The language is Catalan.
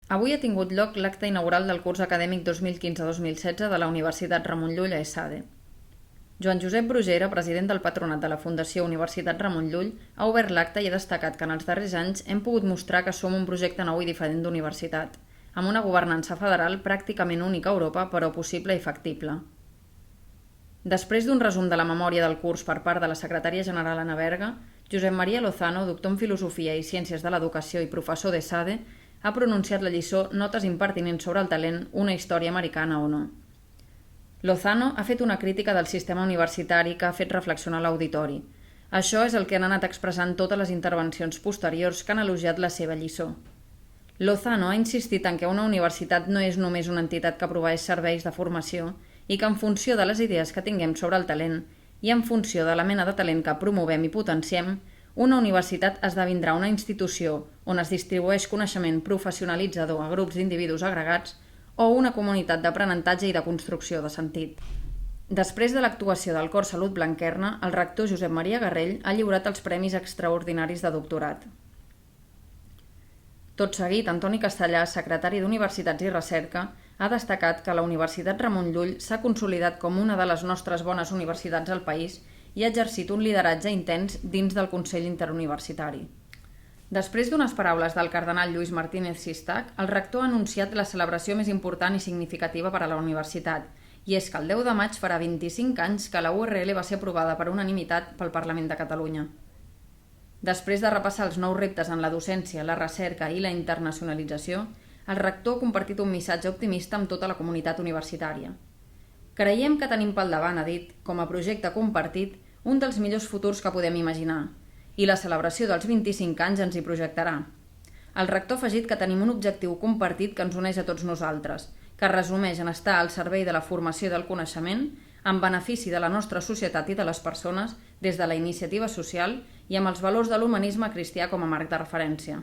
Avui ha tingut lloc l'acte inaugural del curs acadèmic 2015-2016 de la Universitat Ramon Llull a ESADE. Joan Josep Brugera, president del patronat de la Fundació Universitat Ramon Llull, ha obert l'acte i ha destacat que en els darrers anys hem pogut mostrar que som un projecte nou i diferent d'universitat, amb una governança federal pràcticament única a Europa, però possible i factible. Després d'un resum de la memòria del curs per part de la secretària general Ana Berga, Josep Maria Lozano, doctor en Filosofia i Ciències de l'Educació i professor d'ESADE, ha pronunciat la lliçó Notes impertinents sobre el talent, una història americana o no. Lozano ha fet una crítica del sistema universitari que ha fet reflexionar l'auditori. Això és el que han anat expressant totes les intervencions posteriors que han elogiat la seva lliçó. Lozano ha insistit en que una universitat no és només una entitat que proveeix serveis de formació i que en funció de les idees que tinguem sobre el talent i en funció de la mena de talent que promovem i potenciem, una universitat esdevindrà una institució on es distribueix coneixement professionalitzador a grups d'individus agregats o una comunitat d'aprenentatge i de construcció de sentit. Després de l'actuació del Cor Salut Blanquerna, el rector Josep Maria Garrell ha lliurat els Premis Extraordinaris de Doctorat. Tot seguit, Antoni Castellà, secretari d'Universitats i Recerca, ha destacat que la Universitat Ramon Llull s'ha consolidat com una de les nostres bones universitats al país i ha exercit un lideratge intens dins del Consell Interuniversitari. Després d'unes paraules del cardenal Lluís Martínez Sistac, el rector ha anunciat la celebració més important i significativa per a la universitat, i és que el 10 de maig farà 25 anys que la URL va ser aprovada per unanimitat pel Parlament de Catalunya. Després de repassar els nous reptes en la docència, la recerca i la internacionalització, el rector ha compartit un missatge optimista amb tota la comunitat universitària. Creiem que tenim pel davant, ha dit, com a projecte compartit, un dels millors futurs que podem imaginar, i la celebració dels 25 anys ens hi projectarà. El rector ha afegit que tenim un objectiu compartit que ens uneix a tots nosaltres, que es resumeix en estar al servei de la formació i del coneixement, en benefici de la nostra societat i de les persones, des de la iniciativa social i amb els valors de l'humanisme cristià com a marc de referència.